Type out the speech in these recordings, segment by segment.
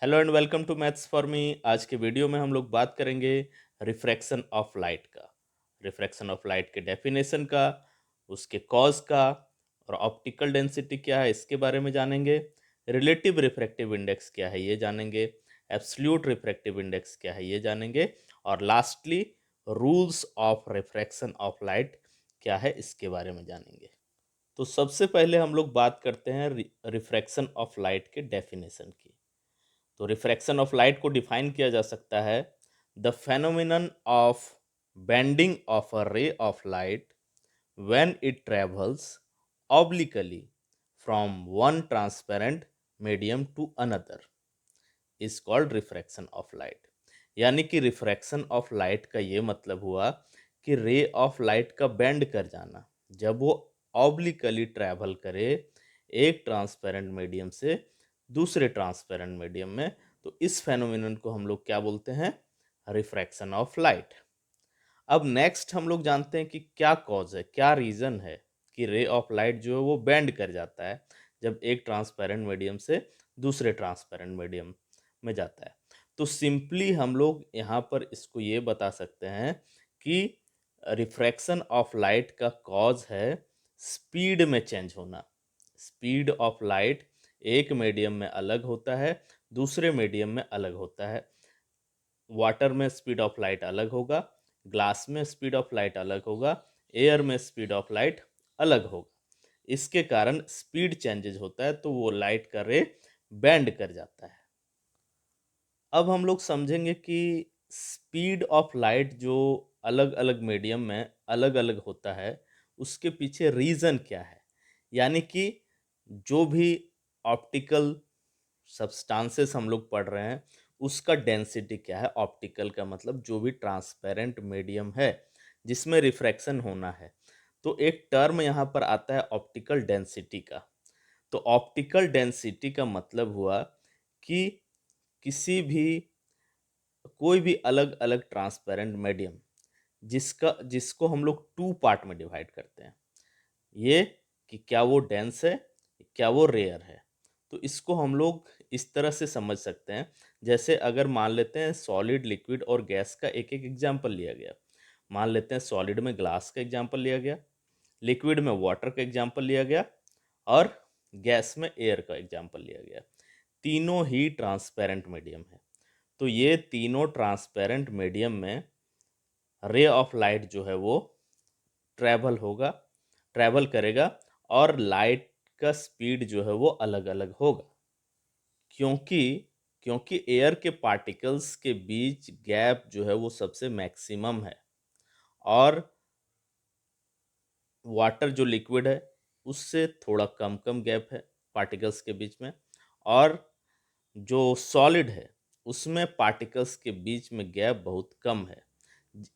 Hello and welcome to maths for me. आज के video में हम लोग बात करेंगे रिफ्रैक्शन ऑफ लाइट का, रिफ्रैक्शन ऑफ लाइट के डेफिनेशन का, उसके कॉज का, और ऑप्टिकल डेंसिटी क्या है इसके बारे में जानेंगे। रिलेटिव रिफ्रैक्टिव इंडेक्स क्या है ये जानेंगे। एब्सोल्यूट रिफ्रैक्टिव इंडेक्स क्या है ये जानेंगे। और lastly rules of refraction of light क्या है इसके बारे में जानेंगे। तो सबसे पहले हम लोग बात करते हैं रिफ्रैक्शन ऑफ लाइट के डेफिनेशन की। तो रिफ्रैक्शन ऑफ लाइट को डिफाइन किया जा सकता है the phenomenon of bending of a ray of light when it travels obliquely from one transparent medium to another is called refraction of light. यानी कि रिफ्रैक्शन ऑफ लाइट का ये मतलब हुआ कि रे ऑफ लाइट का बेंड कर जाना जब वो ऑब्लिकली ट्रैवल करे एक ट्रांसपेरेंट मीडियम से दूसरे ट्रांसपेरेंट मीडियम में। तो इस फेनोमेनन को हम लोग क्या बोलते हैं? Refraction of light. अब नेक्स्ट हम लोग जानते हैं कि क्या कॉज है, क्या रीज़न है कि रे ऑफ लाइट जो है वो बेंड कर जाता है जब एक ट्रांसपेरेंट मीडियम से दूसरे ट्रांसपेरेंट मीडियम में जाता है। तो सिंपली हम लोग यहाँ पर इसको ये बता सकते हैं कि रिफ्रैक्शन ऑफ लाइट का कॉज है स्पीड में चेंज होना। स्पीड ऑफ लाइट एक मीडियम में अलग होता है, दूसरे मीडियम में अलग होता है। वाटर में स्पीड ऑफ लाइट अलग होगा, ग्लास में स्पीड ऑफ लाइट अलग होगा, एयर में स्पीड ऑफ लाइट अलग होगा। इसके कारण स्पीड चेंजेज होता है तो वो लाइट का रे बेंड कर जाता है। अब हम लोग समझेंगे कि स्पीड ऑफ लाइट जो अलग अलग मीडियम में अलग अलग होता है उसके पीछे रीज़न क्या है। यानी कि जो भी ऑप्टिकल सब्सटेंसेस हम लोग पढ़ रहे हैं उसका डेंसिटी क्या है। ऑप्टिकल का मतलब जो भी ट्रांसपेरेंट मीडियम है जिसमें रिफ्रैक्शन होना है। तो एक टर्म यहाँ पर आता है ऑप्टिकल डेंसिटी का। तो ऑप्टिकल डेंसिटी का मतलब हुआ कि किसी भी कोई भी अलग अलग ट्रांसपेरेंट मीडियम जिसको हम लोग टू पार्ट में डिवाइड करते हैं, ये कि क्या वो डेंस है, क्या वो रेयर है। तो इसको हम लोग इस तरह से समझ सकते हैं, जैसे अगर मान लेते हैं सॉलिड, लिक्विड और गैस का एक एक एग्जाम्पल लिया गया। मान लेते हैं सॉलिड में ग्लास का एग्जाम्पल लिया गया, लिक्विड में वाटर का एग्जाम्पल लिया गया और गैस में एयर का एग्जाम्पल लिया गया। तीनों ही ट्रांसपेरेंट मीडियम है। तो ये तीनों ट्रांसपेरेंट मीडियम में रे ऑफ लाइट जो है वो ट्रैवल करेगा और लाइट का स्पीड जो है वो अलग अलग होगा। क्योंकि क्योंकि एयर के पार्टिकल्स के बीच गैप जो है वो सबसे मैक्सिमम है और वाटर जो लिक्विड है उससे थोड़ा कम कम गैप है पार्टिकल्स के बीच में। और जो सॉलिड है उसमें पार्टिकल्स के बीच में गैप बहुत कम है।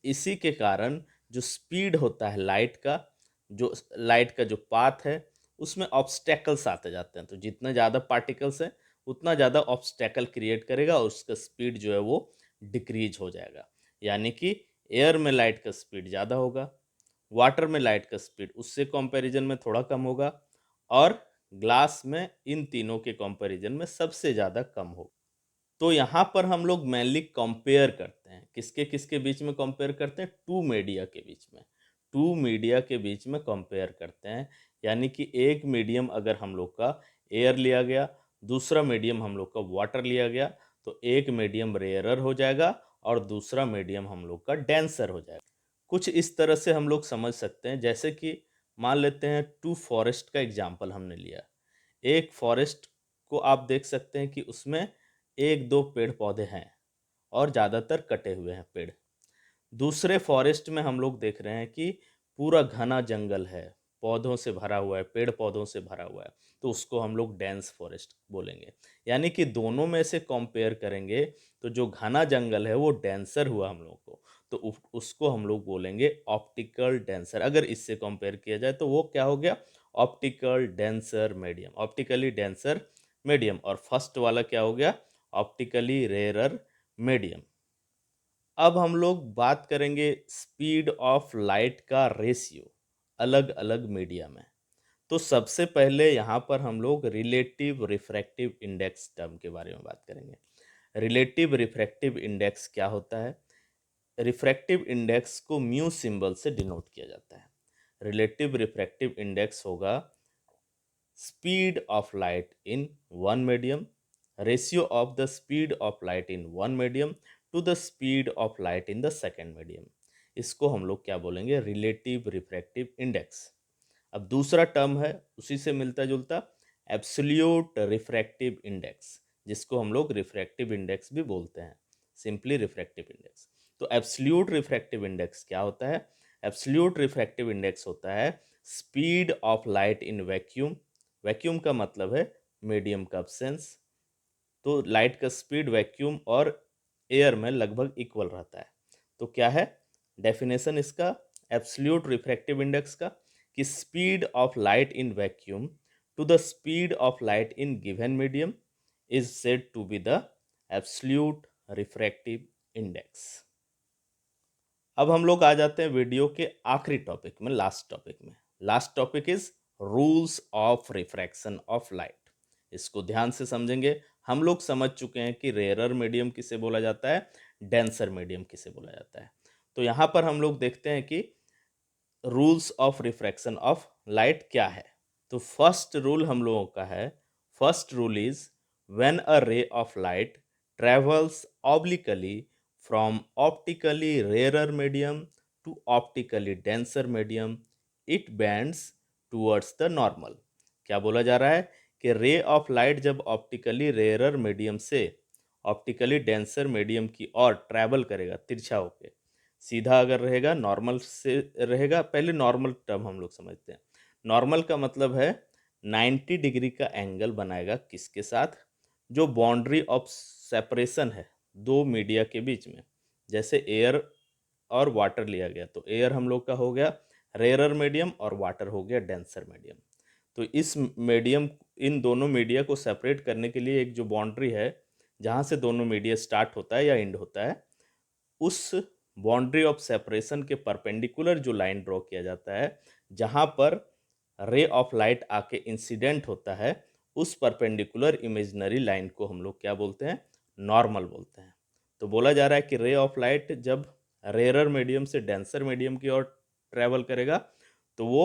इसी के कारण जो स्पीड होता है लाइट का जो पाथ है उसमें ऑब्स्टेकल्स आते जाते हैं। तो जितने ज़्यादा पार्टिकल्स हैं उतना ज़्यादा ऑब्स्टेकल क्रिएट करेगा और उसका स्पीड जो है वो डिक्रीज हो जाएगा। यानी कि एयर में लाइट का स्पीड ज़्यादा होगा, वाटर में लाइट का स्पीड उससे कंपैरिजन में थोड़ा कम होगा और ग्लास में इन तीनों के कंपैरिजन में सबसे ज़्यादा कम होगा। तो यहाँ पर हम लोग मेनली कंपेयर करते हैं, किसके किसके बीच में कंपेयर करते हैं? टू मीडिया के बीच में। टू मीडिया के बीच में कंपेयर करते हैं। यानी कि एक मीडियम अगर हम लोग का एयर लिया गया, दूसरा मीडियम हम लोग का वाटर लिया गया, तो एक मीडियम रेयरर हो जाएगा और दूसरा मीडियम हम लोग का डेंसर हो जाएगा। कुछ इस तरह से हम लोग समझ सकते हैं, जैसे कि मान लेते हैं टू फॉरेस्ट का एग्जाम्पल हमने लिया। एक फॉरेस्ट को आप देख सकते हैं कि उसमें एक दो पेड़ पौधे हैं और ज़्यादातर कटे हुए हैं पेड़। दूसरे फॉरेस्ट में हम लोग देख रहे हैं कि पूरा घना जंगल है, पौधों से भरा हुआ है, पेड़ पौधों से भरा हुआ है। तो उसको हम लोग डेंस फॉरेस्ट बोलेंगे। यानी कि दोनों में से कंपेयर करेंगे तो जो घना जंगल है वो डेंसर हुआ हम लोग को। तो उसको हम लोग बोलेंगे ऑप्टिकल डेंसर। अगर इससे कंपेयर किया जाए तो वो क्या हो गया? Optical denser medium, optically denser medium. और फर्स्ट वाला क्या हो गया? Optically rarer medium. अब हम लोग बात करेंगे स्पीड ऑफ लाइट का रेशियो अलग अलग मीडिया में। तो सबसे पहले यहाँ पर हम लोग रिलेटिव रिफ्रैक्टिव इंडेक्स टर्म के बारे में बात करेंगे। रिलेटिव रिफ्रैक्टिव इंडेक्स क्या होता है? रिफ्रैक्टिव इंडेक्स को म्यू सिंबल से डिनोट किया जाता है। रिलेटिव रिफ्रैक्टिव इंडेक्स होगा speed of light in one medium, ratio of the speed of light in one medium to the speed of light in the second medium. इसको हम लोग क्या बोलेंगे? Relative refractive index. अब दूसरा टर्म है उसी से मिलता जुलता, एब्सोल्यूट रिफ्रैक्टिव इंडेक्स, जिसको हम लोग रिफ्रैक्टिव इंडेक्स भी बोलते हैं, सिंपली रिफ्रैक्टिव इंडेक्स। तो एब्सोल्यूट रिफ्रैक्टिव इंडेक्स क्या होता है? एब्सोल्यूट रिफ्रैक्टिव इंडेक्स होता है speed of light in vacuum. Vacuum का मतलब है मीडियम का अब्सेंस। तो लाइट का स्पीड वैक्यूम और एयर में लगभग इक्वल रहता है। तो क्या है डेफिनेशन इसका एब्सोल्यूट रिफ्रैक्टिव इंडेक्स का? कि speed of light in vacuum to the speed of light in given medium is said to be the absolute refractive index. अब हम लोग आ जाते हैं वीडियो के आखिरी टॉपिक में, लास्ट टॉपिक में। Last topic is rules of refraction of light. इसको ध्यान से समझेंगे। हम लोग समझ चुके हैं कि रेयरर मीडियम किसे बोला जाता है, डेंसर मीडियम किसे बोला जाता है। तो यहाँ पर हम लोग देखते हैं कि rules of refraction of light क्या है। तो फर्स्ट रूल हम लोगों का है, first rule is when a ray of light travels obliquely from optically rarer medium to optically denser medium it bends towards the normal. क्या बोला जा रहा है कि रे ऑफ लाइट जब ऑप्टिकली रेयरर मीडियम से ऑप्टिकली डेंसर मीडियम की ओर ट्रैवल करेगा, तिरछा होके, सीधा अगर रहेगा, नॉर्मल से रहेगा। पहले नॉर्मल टर्म हम लोग समझते हैं। नॉर्मल का मतलब है 90 डिग्री का एंगल बनाएगा किसके साथ? जो बाउंड्री ऑफ सेपरेशन है दो मीडिया के बीच में। जैसे एयर और वाटर लिया गया, तो एयर हम लोग का हो गया रेयरर मीडियम और वाटर हो गया डेंसर मीडियम। तो इस मीडियम, इन दोनों मीडिया को सेपरेट करने के लिए एक जो बाउंड्री है जहाँ से दोनों मीडिया स्टार्ट होता है या एंड होता है, उस बाउंड्री ऑफ सेपरेशन के परपेंडिकुलर जो लाइन ड्रॉ किया जाता है, जहाँ पर रे ऑफ लाइट आके इंसिडेंट होता है, उस परपेंडिकुलर इमेजिनरी लाइन को हम लोग क्या बोलते हैं? नॉर्मल बोलते हैं। तो बोला जा रहा है कि रे ऑफ लाइट जब रेयरर मीडियम से डेंसर मीडियम की ओर ट्रेवल करेगा तो वो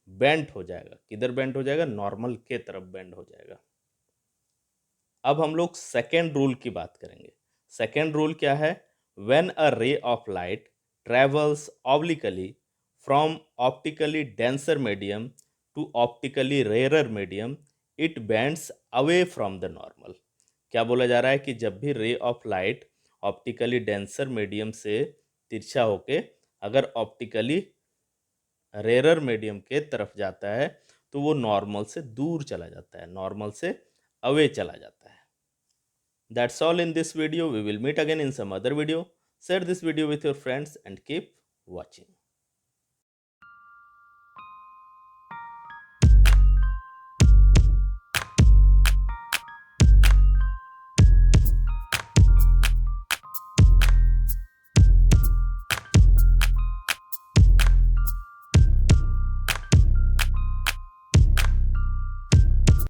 बेंट हो जाएगा। किधर बेंट हो जाएगा? नॉर्मल के तरफ बेंड हो जाएगा। अब हम लोग सेकेंड रूल की बात करेंगे। सेकेंड रूल क्या है? When a ray of light travels obliquely from optically denser medium to optically rarer medium it bends away from the normal. क्या बोला जा रहा है कि जब भी ray of light optically denser medium से तिरछा होके अगर ऑप्टिकली रेयरर मीडियम के तरफ जाता है तो वो नॉर्मल से दूर चला जाता है, नॉर्मल से अवे चला जाता है। That's all in this video. We will meet again in some other video. Share this video with your friends and keep watching.